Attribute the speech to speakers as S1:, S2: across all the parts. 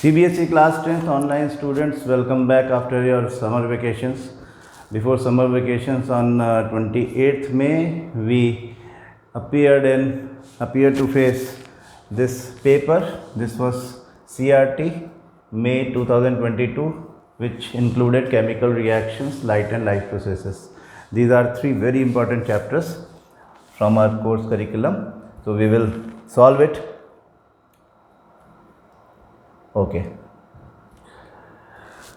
S1: CBSE class 10th online students, welcome back after your summer vacations. Before summer vacations on 28th May, we appeared to face this paper. This was CRT May 2022, which included chemical reactions, light and life processes. These are three very important chapters from our course curriculum. So we will solve it. Okay.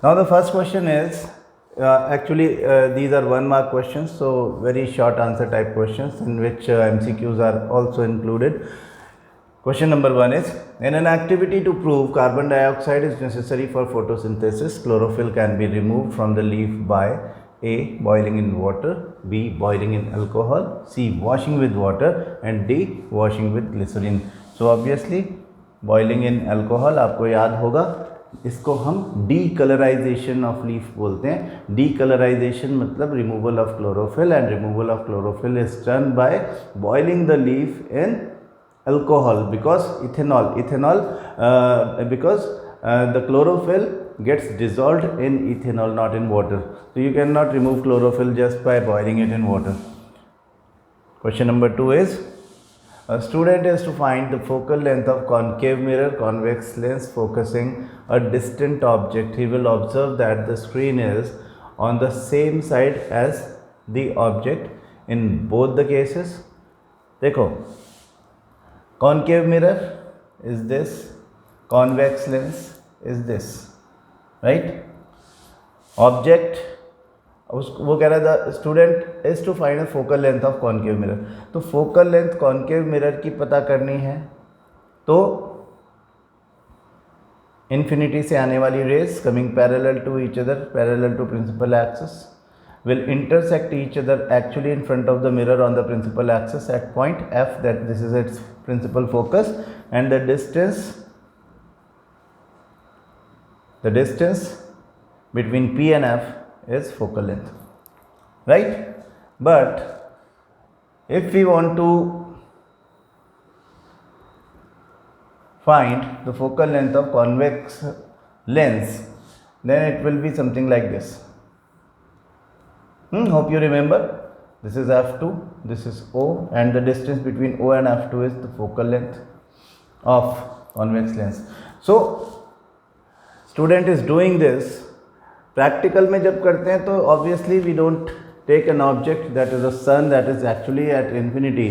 S1: Now the first question is, these are 1 mark questions, so very short answer type questions in which MCQs are also included. Question number 1 is, in an activity to prove carbon dioxide is necessary for photosynthesis, chlorophyll can be removed from the leaf by A. Boiling in water, B. Boiling in alcohol, C. Washing with water and D. Washing with glycerin. So obviously boiling in alcohol आपको याद होगा, इसको हम decolourisation of leaf बोलते हैं. Decolourisation मतलब removal of chlorophyll, and removal of chlorophyll is done by boiling the leaf in alcohol because because the chlorophyll gets dissolved in ethanol, not in water. So you cannot remove chlorophyll just by boiling it in water. Question number 2 is, a student is to find the focal length of concave mirror, convex lens focusing a distant object. He will observe that the screen is on the same side as the object in both the cases. देखो, concave mirror is this, convex lens is this, right? Object, वो कह रहा था student is to find the focal length of concave mirror. तो focal length concave mirror की पता करनी है तो इन्फिनिटी से आने वाली rays coming parallel to each other, parallel to principal axis, will intersect each other actually in front of the mirror on the principal axis at point F, that this is its principal focus, and the distance between P and F is focal length, right? But if we want to find the focal length of convex lens, then it will be something like this. Hope you remember, this is F2, this is O, and the distance between O and F2 is the focal length of convex lens. So student is doing this. Practical में जब करते हैं तो obviously we don't take an object that is a sun that is actually at infinity,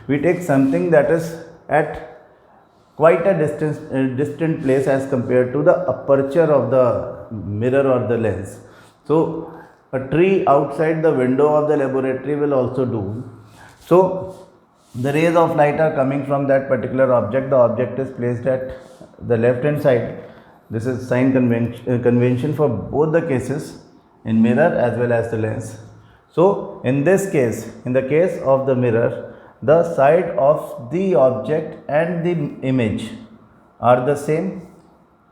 S1: we take something that is at quite a distant place as compare to the aperture of the mirror और the lens. So a tree outside the window of the laboratory will also do. So the rays of light are coming from that particular object. The object is placed at the left hand side. This is sign convention for both the cases, in mirror as well as the lens. So in this case, in the case of the mirror, the side of the object and the image are the same,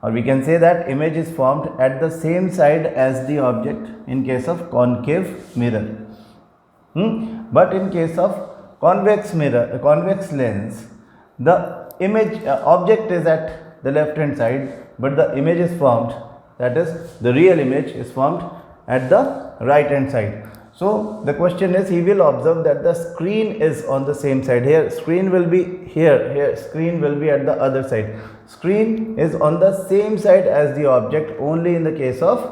S1: or we can say that image is formed at the same side as the object in case of concave mirror. But in case of convex mirror, convex lens, the image object is at the left hand side, but the image is formed, that is the real image is formed at the right hand side. So the question is, he will observe that the screen is on the same side. Here screen will be here screen will be at the other side. Screen is on the same side as the object only in the case of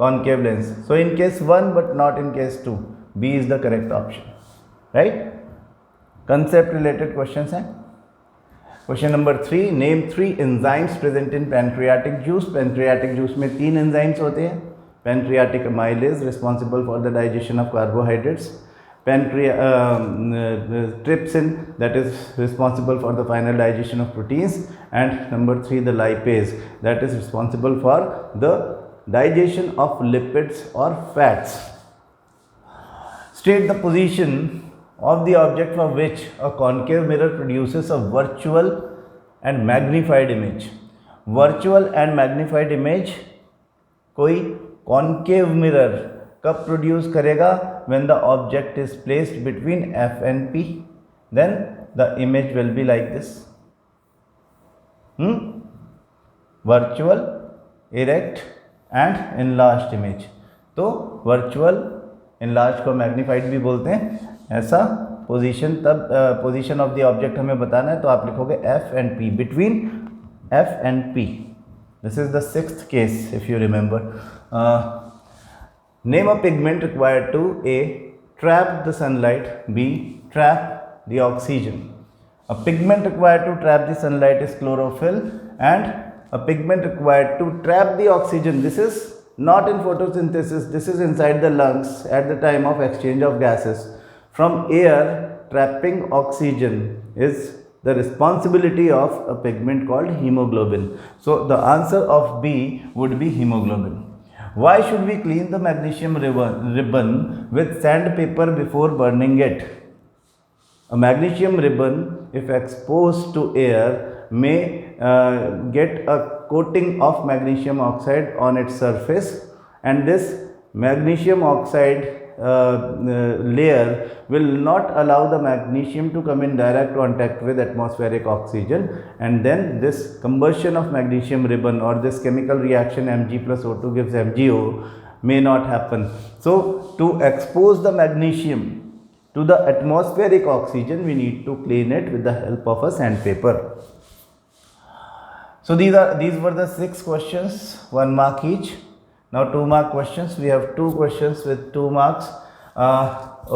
S1: concave lens. So in case 1 but not in case 2, B is the correct option, right? Concept related questions हैं. Question number 3, name 3 enzymes present in pancreatic juice. Pancreatic juice में 3 enzymes होते हैं. Pancreatic amylase responsible for the digestion of carbohydrates. Trypsin that is responsible for the final digestion of proteins, and number 3 the lipase that is responsible for the digestion of lipids or fats. State the position of the object for which a concave mirror produces a virtual and magnified image. Virtual and magnified image कोई concave mirror कब produce करेगा? When the object is placed between F and P, then the image will be like this. Virtual, erect and enlarged image. तो virtual, enlarge को magnified भी बोलते हैं। ऐसा position, तब पोजीशन ऑफ द ऑब्जेक्ट हमें बताना है तो आप लिखोगे f and p, between f and p. This is the sixth case if you remember. Name a pigment required to a trap the sunlight, b trap the oxygen. A pigment required to trap the sunlight is chlorophyll, and a pigment required to trap the oxygen, this is not in photosynthesis, this is inside the lungs at the time of exchange of gases from air. Trapping oxygen is the responsibility of a pigment called hemoglobin. So the answer of B would be hemoglobin. Why should we clean the magnesium ribbon with sandpaper before burning it? A magnesium ribbon, if exposed to air, may get a coating of magnesium oxide on its surface, and this magnesium oxide layer will not allow the magnesium to come in direct contact with atmospheric oxygen, and then this combustion of magnesium ribbon or this chemical reaction Mg plus O2 gives MgO may not happen. So to expose the magnesium to the atmospheric oxygen, we need to clean it with the help of a sandpaper. So these were the 6 questions, 1 mark each. Now 2 mark questions. We have 2 questions with 2 marks.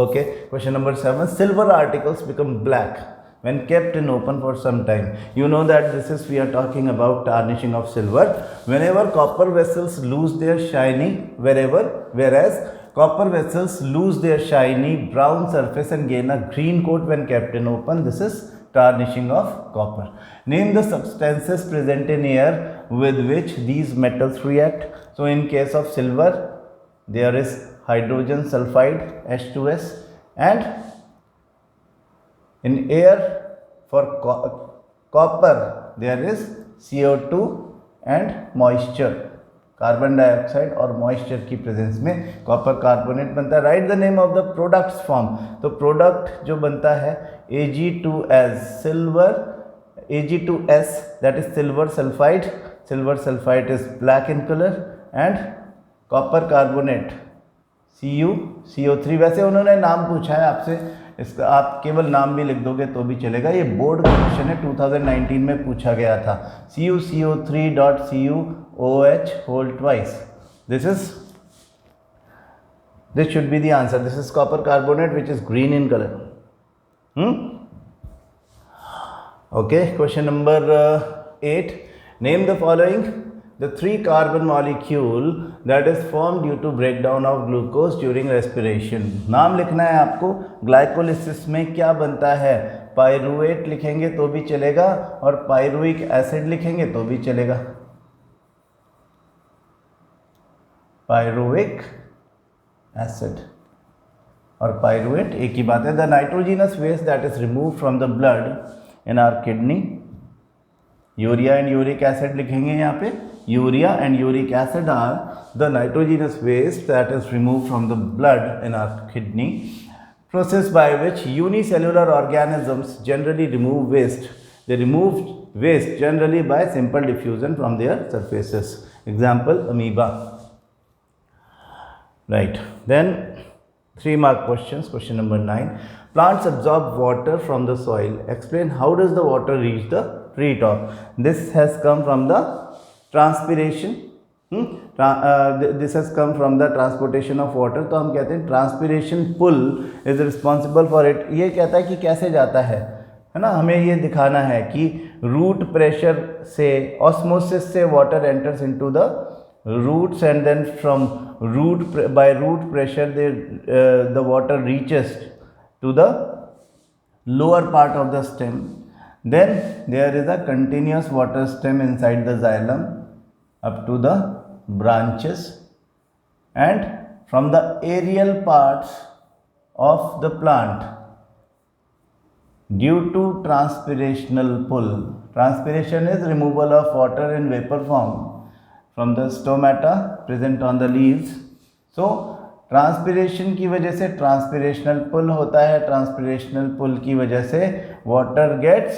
S1: Okay, question number 7. Silver articles become black when kept in open for some time. You know that this is, we are talking about tarnishing of silver. Whenever copper vessels lose their shiny, whereas copper vessels lose their shiny brown surface and gain a green coat when kept in open, this is tarnishing of copper. Name the substances present in air with which these metals react. So in case of silver, there is hydrogen sulfide H2S, and in air for copper there is CO2 and moisture, carbon dioxide और moisture की presence में copper carbonate बनता है. Right the name of the products form. तो product जो बनता है Ag2S silver, Ag2S that is silver sulphide. Silver sulphide is black in colour and copper carbonate CO3. वैसे उन्होंने नाम पूछा है आपसे, इसका आप केवल नाम भी लिख दोगे तो भी चलेगा. ये बोर्ड का क्वेश्चन है, 2019 में पूछा गया था. CuCO3.CuOH whole twice. This should be the answer. This is copper carbonate which is green in color. Okay, question number 8. Name the following the 3 carbon molecule that is formed due to breakdown of glucose during respiration. नाम लिखना है आपको. Glycolysis में क्या बनता है? Pyruvate लिखेंगे तो भी चलेगा और पायरुविक एसिड लिखेंगे तो भी चलेगा. पायरुविक एसिड और पायरुवेट एक ही बात है. The nitrogenous waste that is remove from the blood in our kidney. Urea and uric acid लिखेंगे यहाँ पे. Urea and uric acid are the nitrogenous waste that is removed from the blood in our kidney, process by which unicellular organisms generally remove waste. They remove waste generally by simple diffusion from their surfaces. Example, amoeba. Right. Then 3 mark questions. Question number 9. Plants absorb water from the soil. Explain how does the water reach the tree top. This has come from the transpiration. This has come from the transportation of water. तो हम कहते हैं transpiration pull is responsible for it. ये कहता है कि कैसे जाता है ना. हमें ये दिखाना है कि रूट प्रेशर से, ऑस्मोसिस से water enters into the roots and then from root by root pressure the water reaches to the lower part of the stem. Then there is a continuous water stem inside the xylem up to the branches, and from the aerial parts of the plant due to transpirational pull. Transpiration is removal of water in vapor form from the stomata present on the leaves. So transpiration की वजह से ट्रांसपिरेशनल पुल होता है. ट्रांसपिरेशनल पुल की वजह से water gets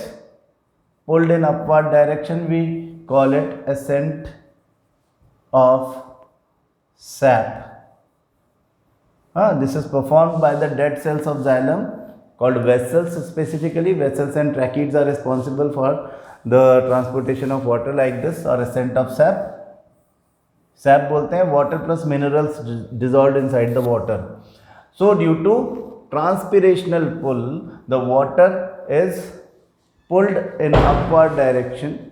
S1: pulled in upward direction. We call it ascent of sap. This is performed by the dead cells of xylem called vessels. Specifically, vessels and tracheids are responsible for the transportation of water like this, or ascent of sap. Sap बोलते हैं water plus minerals dissolved inside the water. So due to transpirational pull, the water is pulled in upward direction.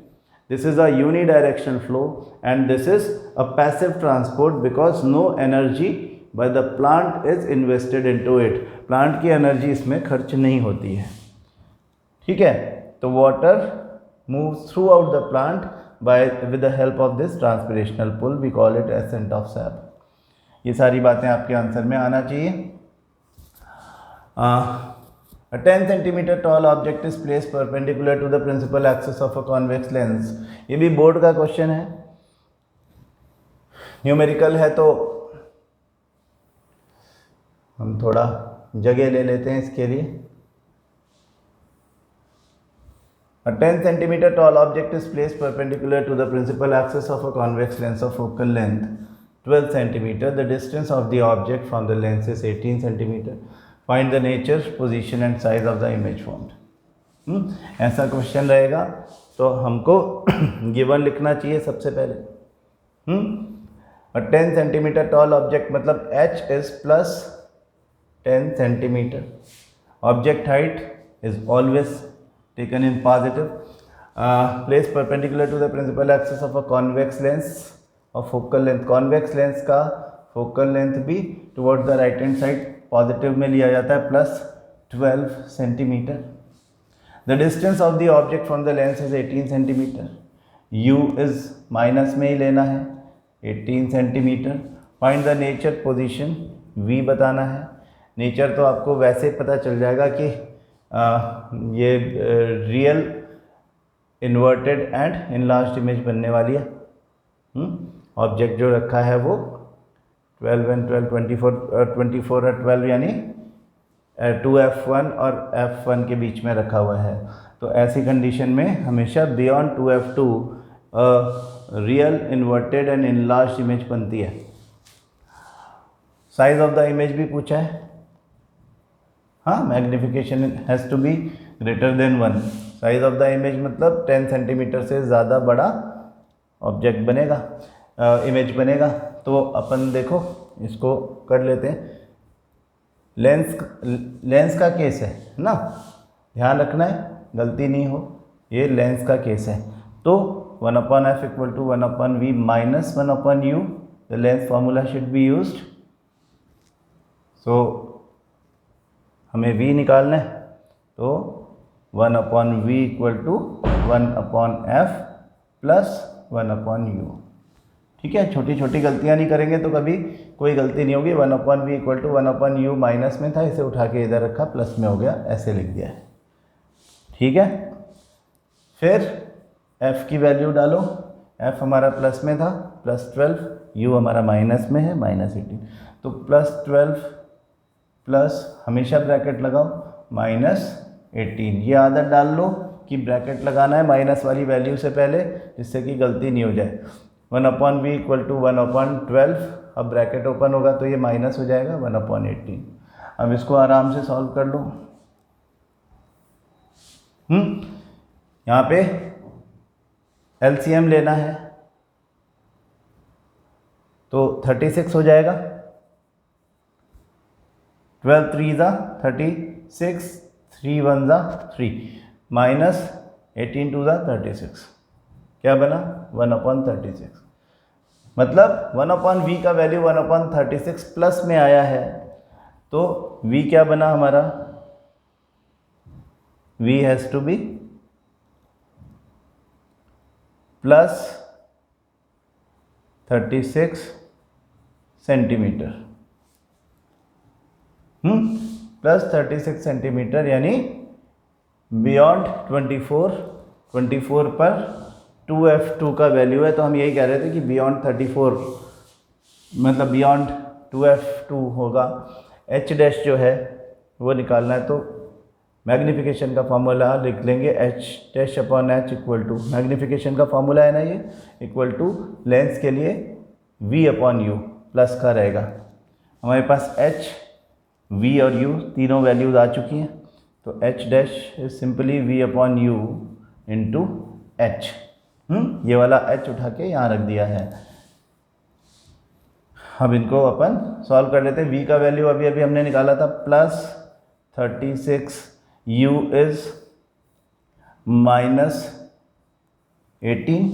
S1: This is a unidirectional flow and this is a passive transport because no energy by the plant is invested into it. Plant की energy इसमें खर्च नहीं होती है, ठीक है. तो water moves throughout the plant with the help of this transpirational pull. We call it ascent of sap. ये सारी बातें आपके आंसर में आना चाहिए. A 10 centimeter tall object is placed perpendicular to the principal axis of a convex lens. ये भी board का क्वेश्चन है, न्यूमेरिकल है, तो हम थोड़ा जगह ले लेते हैं इसके लिए. A 10 centimeter tall object is placed perpendicular to the principal axis of a convex lens of focal length 12 centimeter. The distance of the object from the lens is 18 centimeter. Find the nature, position and size of the image formed. ऐसा question रहेगा तो हमको given लिखना चाहिए सबसे पहले. A 10 centimeter tall object मतलब h is plus 10 centimeter. Object height is always taken in positive. Placed perpendicular to the principal axis of a convex lens of focal length. Convex lens का focal length भी towards the right hand side positive में लिया जाता है, plus 12 centimetre. The distance of the object from the lens is 18 centimetre. u is minus में ही लेना है, 18 centimetre. Find the nature, position v बताना है. नेचर तो आपको वैसे ही पता चल जाएगा कि ये real inverted and enlarged image बनने वाली है. ऑब्जेक्ट जो रखा है वो 12 and 12 24 और 12 यानी 2f1 और f1 के बीच में रखा हुआ है. तो ऐसी कंडीशन में हमेशा beyond 2f2 real inverted and enlarged image बनती है. साइज ऑफ द इमेज भी पूछा है. हाँ, magnification has to be greater than 1. Size of the image मतलब 10 सेंटीमीटर से ज़्यादा बड़ा ऑब्जेक्ट बनेगा, इमेज बनेगा. तो अपन देखो इसको कर लेते हैं. लेंस का केस है ना, ध्यान रखना है गलती नहीं हो. ये लेंस का केस है तो 1/f equal to 1/v minus 1/u. The lens formula should be used. So हमें v निकालना है तो 1/v equal to 1/f plus 1/u. ठीक है, छोटी छोटी गलतियां नहीं करेंगे तो कभी कोई गलती नहीं होगी. 1/v equal to 1/u minus में था, इसे उठा के इधर रखा, प्लस में हो गया, ऐसे लिख दिया है. ठीक है, फिर f की वैल्यू डालो. f हमारा प्लस में था, प्लस 12, u हमारा माइनस में है, माइनस 18. तो प्लस 12 प्लस हमेशा ब्रैकेट लगाओ माइनस 18. ये आदत डाल लो कि ब्रैकेट लगाना है माइनस वाली वैल्यू से पहले, जिससे कि गलती नहीं हो जाए. 1/v equal to 1/12. अब ब्रैकेट ओपन होगा तो ये माइनस हो जाएगा 1/18. अब इसको आराम से सॉल्व कर लो. यहाँ पे LCM लेना है तो 36 हो जाएगा. 12 3 ज़ा 36, 3 1 ज़ा 3, माइनस 18 2 ज़ा 36. क्या बना 1/36. मतलब 1/v का वैल्यू 1/36 प्लस में आया है तो v क्या बना हमारा, v has to be plus 36 centimetre. Plus 36 centimetre यानी बियॉन्ड 24 पर 2f2 का वैल्यू है. तो हम यही कह रहे थे कि बियॉन्ड 34 मतलब बियॉन्ड 2f2 होगा. h डैश जो है वो निकालना है तो मैग्नीफिकेशन का फॉर्मूला लिख लेंगे h dash upon h equal to, magnification का फॉर्मूला है ना ये, इक्वल टू लेंस के लिए v अपॉन यू प्लस का रहेगा। हमारे पास h, v और u तीनों वैल्यूज आ चुकी हैं, तो h dash is simply v upon you into H. ये वाला h उठा के यहाँ रख दिया है। अब इनको अपन सॉल्व कर लेते हैं। v का वैल्यू अभी अभी हमने निकाला था प्लस 36, u इज माइनस 18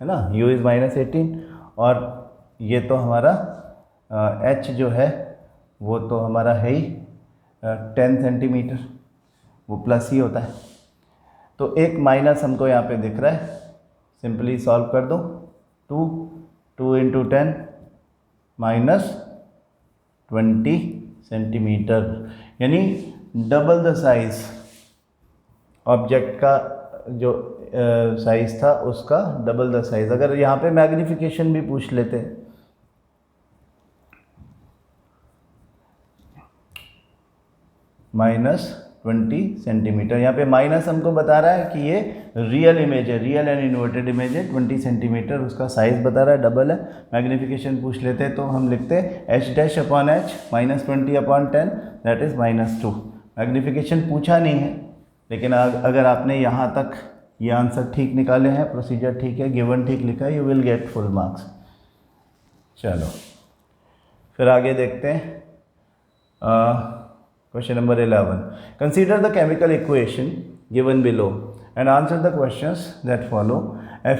S1: है ना, u इज माइनस 18, और ये तो हमारा h जो है वो तो हमारा है ही 10 सेंटीमीटर, वो प्लस ही होता है। तो एक माइनस हमको यहाँ पे दिख रहा है, सिंपली सॉल्व कर दो। 2 इंटू 10 माइनस 20 सेंटीमीटर, यानी डबल द साइज ऑब्जेक्ट का जो साइज था उसका डबल द साइज। अगर यहाँ पे मैग्नीफिकेशन भी पूछ लेते माइनस 20 सेंटीमीटर, यहाँ पे माइनस हमको बता रहा है कि ये रियल इमेज है, रियल एंड इन्वर्टेड इमेज है, 20 सेंटीमीटर उसका साइज बता रहा है, डबल है। मैग्नीफिकेशन पूछ लेते तो हम लिखते H dash upon H minus 20 upon 10 that is -2। Magnification पूछा नहीं है, लेकिन अगर आपने यहाँ तक ये आंसर ठीक निकाले हैं, प्रोसीजर ठीक है, गिवन ठीक लिखा है, you will get full marks. चलो फिर आगे देखते हैं। Question number 11. Consider the chemical equation given below and answer the questions that follow.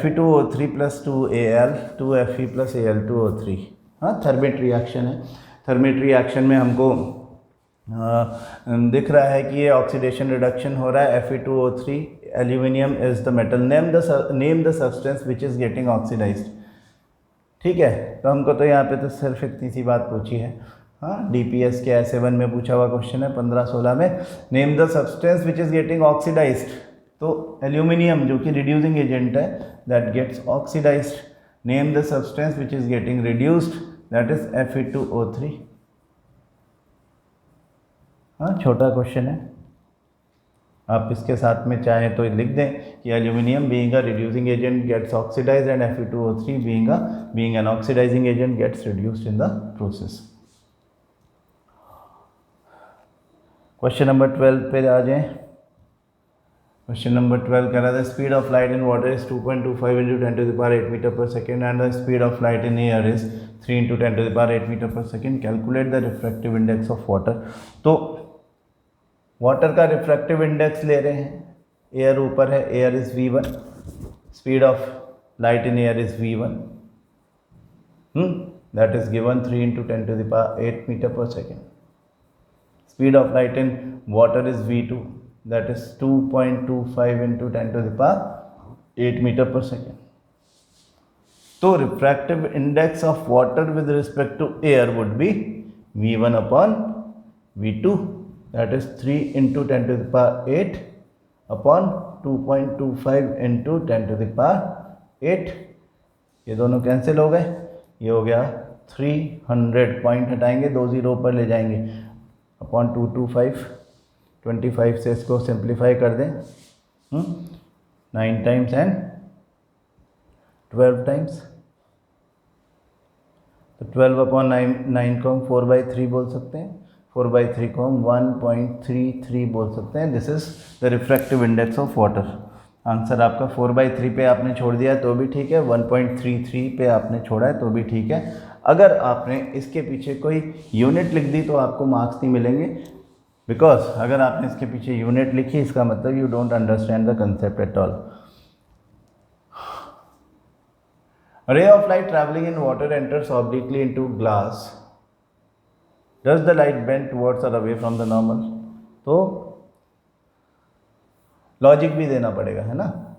S1: Fe2O3 plus 2Al 2Fe plus Al2O3। हाँ, थर्मेट रिएक्शन है। थर्मेट रिएक्शन में हमको दिख रहा है कि ये ऑक्सीडेशन रिडक्शन हो रहा है। Fe2O3 aluminium is the metal, name the substance which is getting oxidised. ठीक है, तो हमको तो यहाँ पे तो सिर्फ इतनी सी बात पूछी है। हाँ, DPS के S7 में पूछा हुआ क्वेश्चन है 15-16 में, name the substance which is getting oxidised. तो एल्यूमिनियम जो कि रिड्यूसिंग एजेंट है that gets oxidised, name the substance which is getting reduced that is Fe2O3। हाँ, छोटा क्वेश्चन है, आप इसके साथ में चाहें तो लिख दें कि aluminium being a reducing agent gets oxidised and Fe2O3 being an oxidising agent gets reduced in the process. Question number 12 पे आ जाएं। क्वेश्चन नंबर 12 कह रहा था speed of light in water is 2.25 into 10 to the power 8 metre पर second and the speed of light in air is 3 into 10 to the power 8 metre पर second. Calculate the refractive index of water. तो water का refractive index ले रहे हैं, air ऊपर है, air is v1, speed of light in air is v1, that is given 3 into 10 to the power 8 metre पर second. Speed of light in water is v2, that is 2.25 into 10 to the power 8 meter per second. So refractive index of water with respect to air would be v1 upon v2, that is 3 into 10 to the power 8 upon 2.25 into 10 to the power 8। ये दोनों cancel हो गए, ये हो गया 300, point हटाएंगे, 2 0 ऊपर ले जाएंगे, अपॉन 225, 25 से इसको सिंप्लीफाई कर दें, 9 टाइम्स एंड 12 टाइम्स, तो 12 अपॉन 9 को हम 4/3 बोल सकते हैं, 4/3 को हम 1.33 बोल सकते हैं। This is the refractive index of water. Answer आपका 4/3 पे आपने छोड़ दिया तो भी ठीक है, 1.33 पे आपने छोड़ा है तो भी ठीक है। अगर आपने इसके पीछे कोई यूनिट लिख दी तो आपको मार्क्स नहीं मिलेंगे, बिकॉज अगर आपने इसके पीछे यूनिट लिखी इसका मतलब you don't understand the concept at all. Ray of light travelling in water enters obliquely into glass, does the light bend towards और अवे फ्रॉम द नॉर्मल। तो लॉजिक भी देना पड़ेगा, है ना।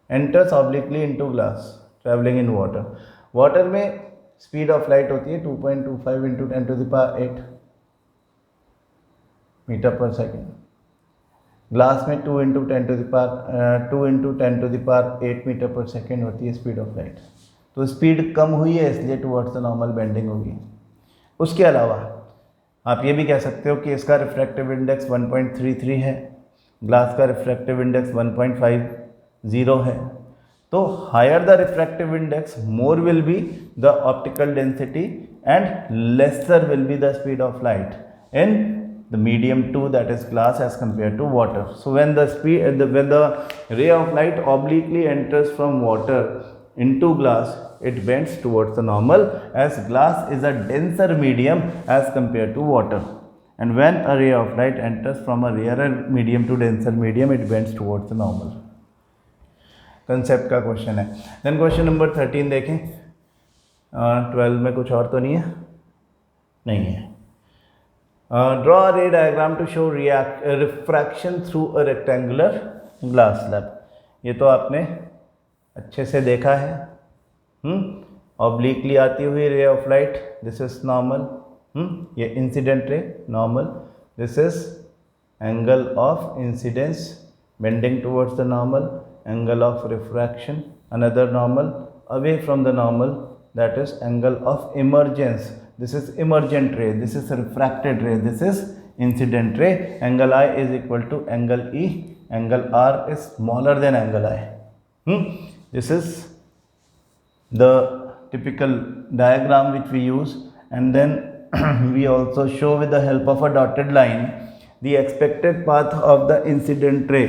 S1: Enters obliquely into glass travelling in water, water में speed of light होती है 2.25 into 10 to the power 8 metre पर सेकेंड। ग्लास में 2 into 10 to the power 8 metre पर सेकेंड होती है स्पीड ऑफ लाइट। तो स्पीड कम हुई है इसलिए टुवर्ड्स द नॉर्मल बेंडिंग होगी। उसके अलावा आप ये भी कह सकते हो कि इसका रिफ्रैक्टिव इंडेक्स 1.33 है, ग्लास का रिफ्रैक्टिव इंडेक्स 1.50 है। तो higher the refractive index more will be the optical density and lesser will be the speed of light in the medium 2, that is glass, as compared to water. So when the ray of light obliquely enters from water into glass, it bends towards the normal, as glass is a denser medium as compared to water. And when a ray of light enters from a rarer medium to denser medium, it bends towards the normal. Concept का question है। Then question number 13 देखें। 12 में कुछ और तो नहीं है? नहीं है। Draw a ray diagram to show refraction through a rectangular glass slab. ये तो आपने अच्छे से देखा है। ऑब्लिकली आती हुई ray of light, this is normal. ये incident ray, normal. This is angle of incidence bending towards the normal, angle of refraction another normal, away from the normal, that is angle of emergence. This is emergent ray, this is refracted ray, this is incident ray. Angle I is equal to angle E, angle R is smaller than angle I. This is the typical diagram which we use, and then we also show with the help of a dotted line the expected path of the incident ray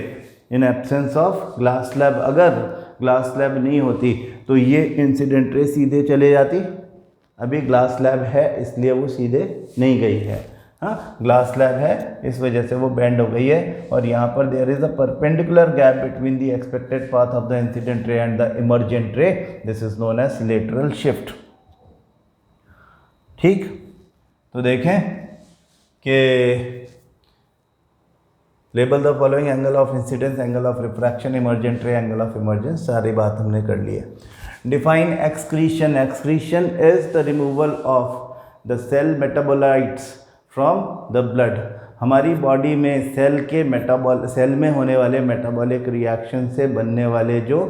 S1: in absence of glass slab. अगर glass slab नहीं होती तो ये incident ray सीधे चले जाती। अभी glass slab है इसलिए वो सीधे नहीं गई है। हाँ, ग्लास स्लैब है इस वजह से वो बेंड हो गई है, और यहाँ पर there is a perpendicular gap between the expected path of the incident ray and the emergent ray. This is known as lateral shift. ठीक, तो देखें कि label the following angle of incidence, angle of refraction, emergent ray, angle of emergence, सारी बात हमने कर ली है। Define excretion. Excretion is the removal of the cell metabolites from the blood. हमारी बॉडी में सेल में होने वाले मेटाबॉलिक रिएक्शन से बनने वाले जो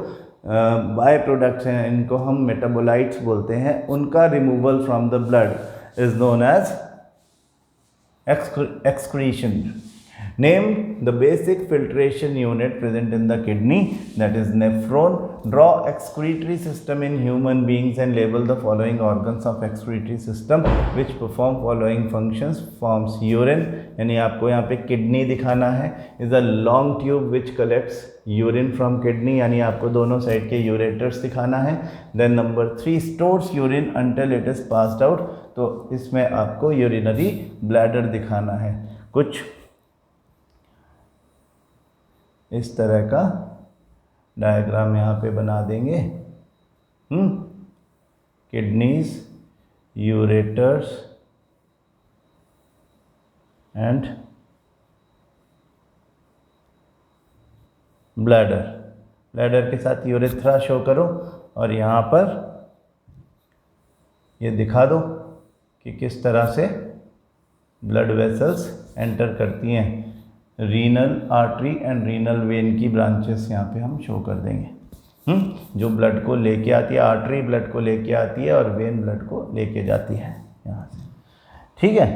S1: बाय प्रोडक्ट्स हैं, इनको हम मेटाबोलाइट्स बोलते हैं, उनका removal from the blood is known as excretion. Name the basic filtration unit present in the kidney, that is nephron. Draw excretory system in human beings and label the following organs of excretory system which perform following functions. Forms urine, यानी आपको यहाँ पे kidney दिखाना है, is a long tube which collects urine from kidney, यानी आपको दोनों side के यूरेटर्स दिखाना है। Then number 3, stores urine until it is passed out, तो इसमें आपको यूरिनरी ब्लैडर दिखाना है। कुछ इस तरह का डायग्राम यहाँ पे बना देंगे। Kidneys, ureters and bladder. Bladder के साथ यूरेथ्रा शो करो, और यहाँ पर ये दिखा दो कि किस तरह से ब्लड वेसल्स एंटर करती हैं। Renal artery and renal vein की ब्रांचेस यहाँ पे हम शो कर देंगे। जो ब्लड को लेके आती है, आर्टरी ब्लड को लेके आती है और वेन ब्लड को लेके जाती है यहाँ से। ठीक है।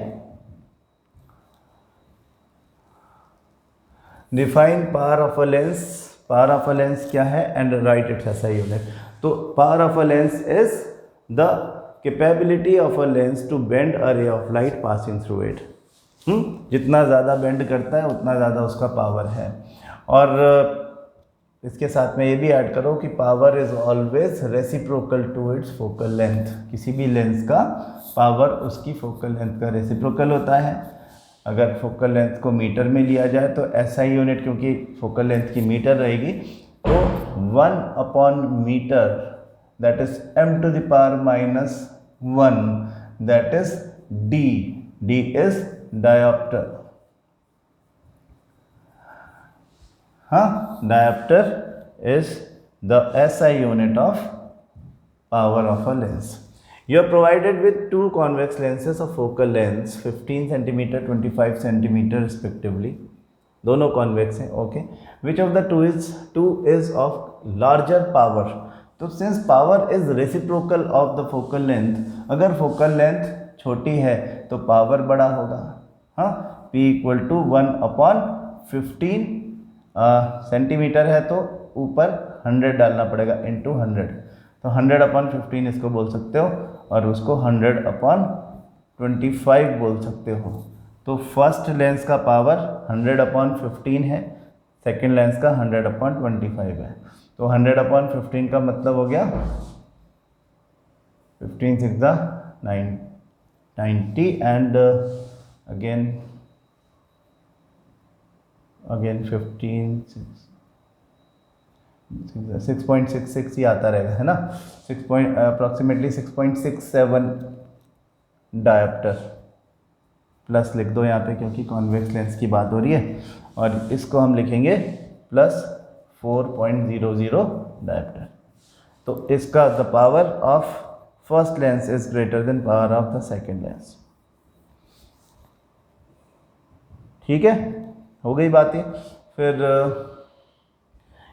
S1: Define power of a lens. Power of a lens क्या है and right its SI unit. तो power of a lens is the capability of a lens to bend a ray of light passing through it. जितना ज़्यादा bend करता है उतना ज़्यादा उसका पावर है। और इसके साथ में ये भी ऐड करो कि power is always reciprocal to its focal length. किसी भी लेंस का पावर उसकी फोकल लेंथ का रेसिप्रोकल होता है। अगर फोकल लेंथ को मीटर में लिया जाए तो एसआई यूनिट, क्योंकि फोकल लेंथ की मीटर रहेगी, तो 1/मीटर, that is m⁻⁻1, that is d। d is diopter. Diopter is the SI unit of power of a lens. You are provided with two convex lenses of focal length 15 cm, 25 cm respectively. दोनों convex हैं, okay. Which of the two is of larger power? तो since power is reciprocal of the focal length, अगर focal length छोटी है तो power बड़ा होगा। हाँ, P इक्वल टू 1/15 सेंटीमीटर है तो ऊपर 100 डालना पड़ेगा इंटू 100, तो 100/15 इसको बोल सकते हो और उसको 100/25 बोल सकते हो। तो फर्स्ट लेंस का पावर 100/15 है, सेकेंड लेंस का 100/25 है। तो 100/15 का मतलब हो गया 15 6 90 एंड अगेन 15 6.66 ही आता रहेगा, है ना, अप्रॉक्सीमेटली 6.67 डायोप्टर प्लस लिख दो यहाँ पे क्योंकि कॉन्वेक्स लेंस की बात हो रही है, और इसको हम लिखेंगे प्लस 4.00 डायोप्टर। तो इसका the power of first lens is greater than power of the second lens. ठीक है, हो गई बात ये। फिर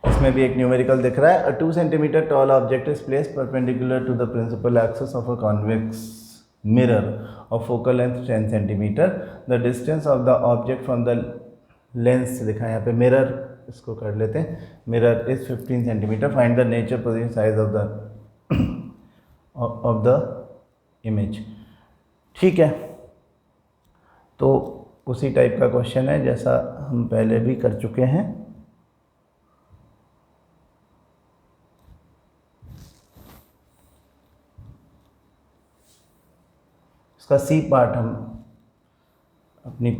S1: इसमें भी एक न्यूमेरिकल दिख रहा है। A 2 centimetre tall object is placed perpendicular to the principal axis of a convex mirror of focal length 10 centimetre. The distance of the object from the lens लिखा है यहाँ पे, मिरर इसको कर लेते हैं, mirror is 15 centimetre. Find the nature position size of the image. ठीक है, तो उसी टाइप का क्वेश्चन है जैसा हम पहले भी कर चुके हैं। इसका सी पार्ट हम अपनी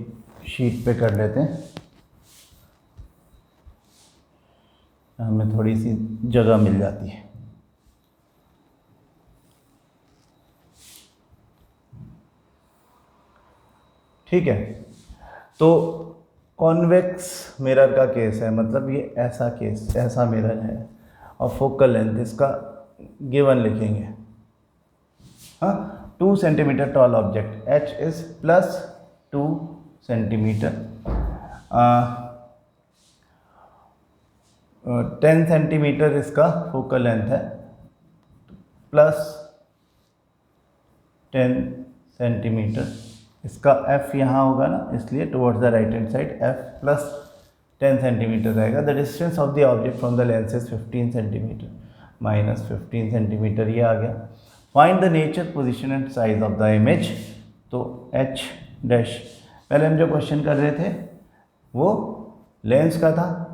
S1: शीट पे कर लेते हैं, हमें थोड़ी सी जगह मिल जाती है। ठीक है, तो कॉन्वेक्स मिरर का केस है, मतलब ये ऐसा केस, ऐसा मिरर है और फोकल लेंथ इसका गिवन लिखेंगे। हाँ, 2 centimetre tall object, h is plus 2 centimetre, 10 centimetre इसका फोकल लेंथ है, प्लस 10 सेंटीमीटर इसका f यहाँ होगा ना, इसलिए towards the right hand side f plus 10 centimetre रहेगा। The distance of the object from the lens is 15 centimetre minus 15 centimetre, ये आ गया। Find the nature position and size of the image. तो h डैश, पहले हम जो question कर रहे थे वो लेंस का था,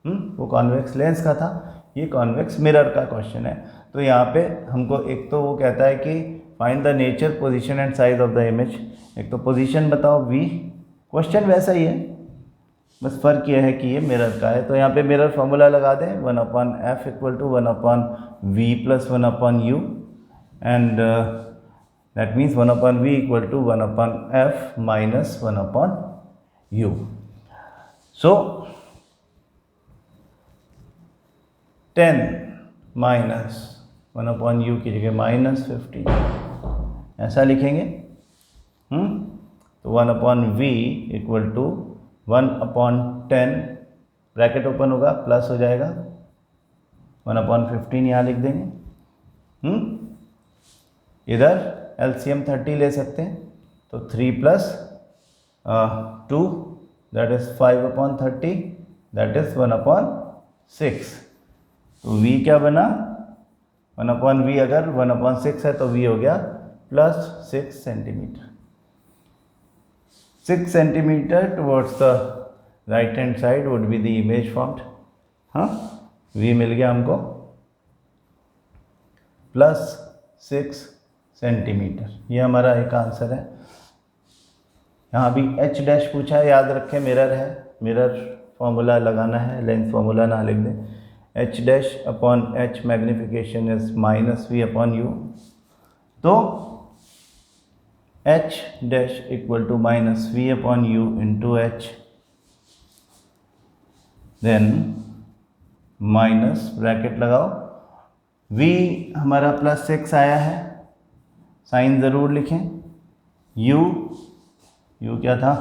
S1: वो कॉन्वेक्स लेंस का था, ये कॉन्वेक्स मिरर का क्वेश्चन है। तो यहाँ पे हमको एक तो वो कहता है कि find the nature position and size of the image, एक तो पोजीशन बताओ v, क्वेश्चन वैसा ही है, बस फ़र्क यह है कि ये मिरर का है। तो यहाँ पे मिरर फॉर्मूला लगा दें, 1/f equal to 1/v plus 1/u and that means 1/v equal to 1/f minus 1/u। So 10 minus 1/u की जगह माइनस 15 ऐसा लिखेंगे। तो 1/v equal to 1/10, bracket open होगा, प्लस हो जाएगा 1/15 यहाँ लिख देंगे। इधर LCM 30 ले सकते हैं, तो 3 plus 2 that is 5/30 that is 1/6। तो v क्या बना, 1/v अगर 1/6 है तो v हो गया plus 6 centimetre, 6 centimetre towards the right hand side would be the image formed. हाँ, v मिल गया हमको प्लस 6 सेंटीमीटर, ये हमारा एक आंसर है। यहाँ भी h डैश पूछा है, याद रखें मिरर है, मिरर फॉर्मूला लगाना है, लेंस फॉर्मूला ना लिख दें। h dash upon h magnification is minus v upon u, तो h dash equal to minus v upon u into h, then minus bracket लगाओ, v हमारा प्लस 6 आया है, साइन ज़रूर लिखें, u क्या था,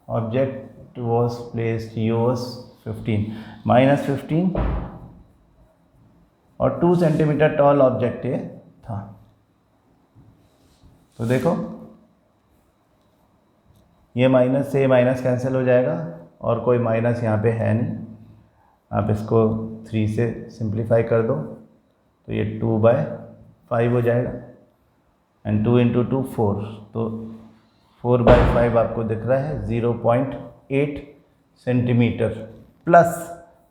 S1: object was placed, u was 15 minus 15 और 2 सेंटीमीटर टॉल ऑब्जेक्ट ये था। तो देखो ये माइनस से ये माइनस कैंसिल हो जाएगा और कोई माइनस यहाँ पे है नहीं, आप इसको 3 से सिंप्लीफाई कर दो तो ये 2/5 हो जाएगा एंड 2 × 2 4, तो 4/5 आपको दिख रहा है 0.8 centimetre plus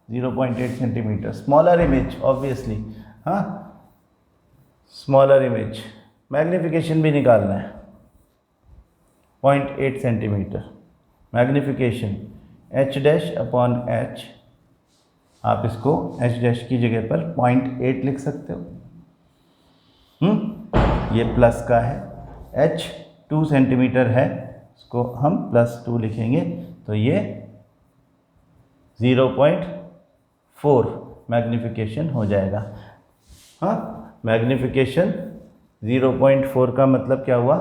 S1: 0.8 centimetre. Smaller image obviously, हाँ स्मॉलर इमेज, मैग्नीफिकेशन भी निकालना है 0.8 सेंटीमीटर मैग्नीफिकेशन h'/h, आप इसको h' की जगह पर 0.8 लिख सकते हो। ये प्लस का है, h 2 सेंटीमीटर है, इसको हम +2 लिखेंगे तो ये 0.4 मैग्नीफिकेशन हो जाएगा। हाँ, मैग्नीफिकेशन 0.4 का मतलब क्या हुआ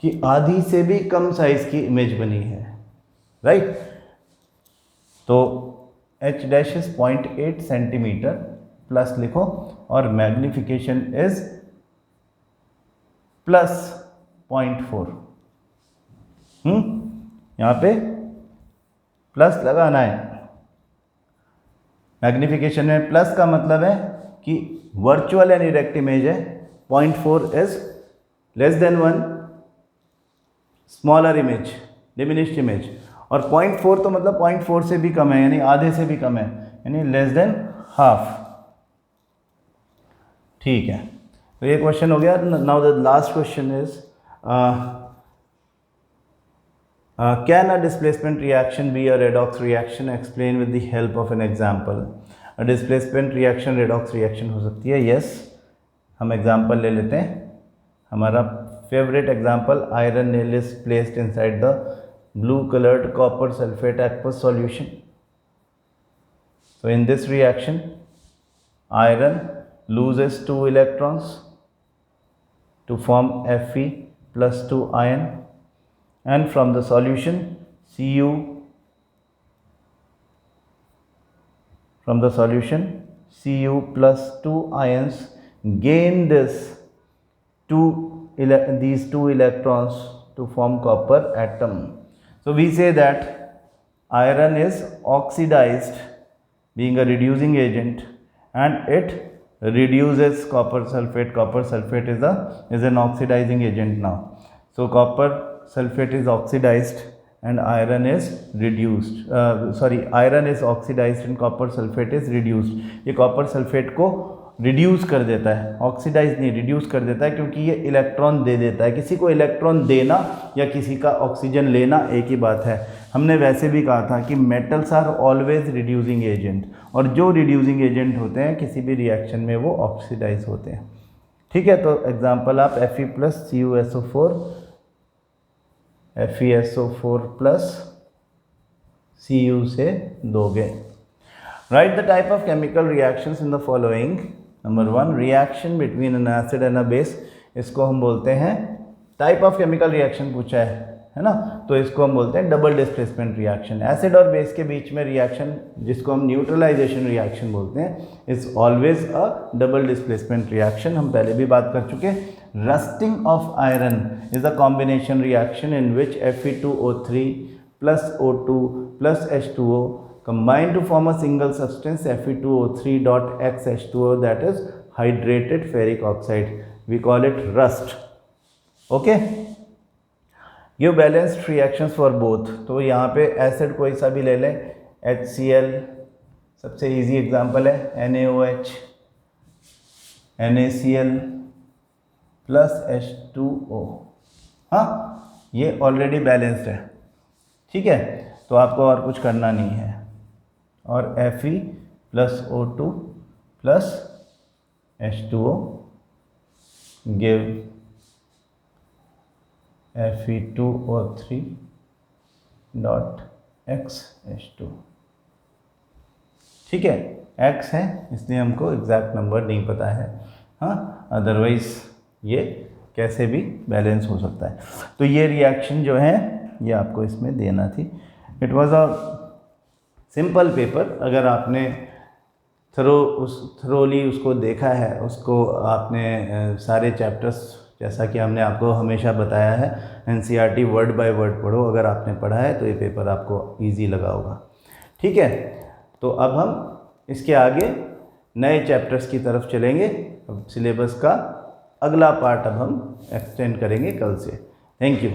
S1: कि आधी से भी कम साइज की इमेज बनी है, राइट। तो h' इज 0.8 सेंटीमीटर प्लस लिखो और मैग्नीफिकेशन इज +0.4। यहाँ पे प्लस लगाना है। मैग्नीफिकेशन में प्लस का मतलब है कि वर्चुअल एंड इरेक्ट इमेज है, 0.4 is <1, smaller image, diminished image, और 0.4 तो मतलब 0.4 से भी कम है, यानी आधे से भी कम है, यानी ½ ठीक है। तो ये क्वेश्चन हो गया। Now the last question is can a displacement reaction be a redox reaction, explain with the help of an example. A displacement reaction redox reaction हो सकती है, यस। हम एग्जांपल ले लेते हैं। हमारा favourite example, iron nail is placed inside the blue colored copper sulfate aqueous solution. So in this reaction, iron loses 2 electrons to form Fe+2 ion, and from the solution Cu+2 ions gain these two electrons to form copper atom. So we say that iron is oxidized, being a reducing agent, and it reduces copper sulfate. Copper sulfate is an oxidizing agent now. So copper sulfate is oxidized and iron is reduced. Iron is oxidized and copper sulfate is reduced. ये copper sulfate को reduce कर देता है, oxidise नहीं, reduce कर देता है, क्योंकि ये इलेक्ट्रॉन दे देता है। किसी को इलेक्ट्रॉन देना या किसी का ऑक्सीजन लेना एक ही बात है। हमने वैसे भी कहा था कि metals are always reducing agent, और जो रिड्यूसिंग एजेंट होते हैं किसी भी रिएक्शन में वो ऑक्सीडाइज होते हैं। ठीक है, तो एग्जांपल आप Fe+CuSO4 FeSO4+ Cu से दोगे। Write the type of chemical reactions in the following. Number 1, reaction between an acid and a base. इसको हम बोलते हैं, टाइप ऑफ केमिकल रिएक्शन पूछा है ना, तो इसको हम बोलते हैं डबल डिस्प्लेसमेंट रिएक्शन। एसिड और बेस के बीच में रिएक्शन, जिसको हम न्यूट्रलाइजेशन रिएक्शन बोलते हैं, is always a double displacement reaction. हम पहले भी बात कर चुके। Rusting of iron is a combination reaction in which Fe2O3 + O2 + H2O combine to form a single substance Fe2O3.X H2O, that is hydrated ferric oxide. We call it rust. Okay. Give balanced reactions for both. तो यहाँ पे acid कोई सा भी ले लें, HCl सबसे easy example है, NaOH, NaCl + H2O। हाँ, ये ऑलरेडी बैलेंस्ड है, ठीक है, तो आपको और कुछ करना नहीं है। और Fe+O2 + H2O give Fe2O3.X H2। ठीक है, X है इसलिए हमको एग्जैक्ट नंबर नहीं पता है, हाँ, अदरवाइज ये कैसे भी बैलेंस हो सकता है। तो ये रिएक्शन जो है ये आपको इसमें देना थी। It was a simple paper. अगर आपने थ्रोली उसको देखा है, उसको आपने सारे चैप्टर्स जैसा कि हमने आपको हमेशा बताया है, NCERT वर्ड बाय वर्ड पढ़ो। अगर आपने पढ़ा है तो ये पेपर आपको ईजी लगा होगा। ठीक है, तो अब हम इसके आगे नए चैप्टर्स की तरफ चलेंगे। अब सिलेबस का अगला पार्ट अब हम एक्सटेंड करेंगे कल से। Thank you.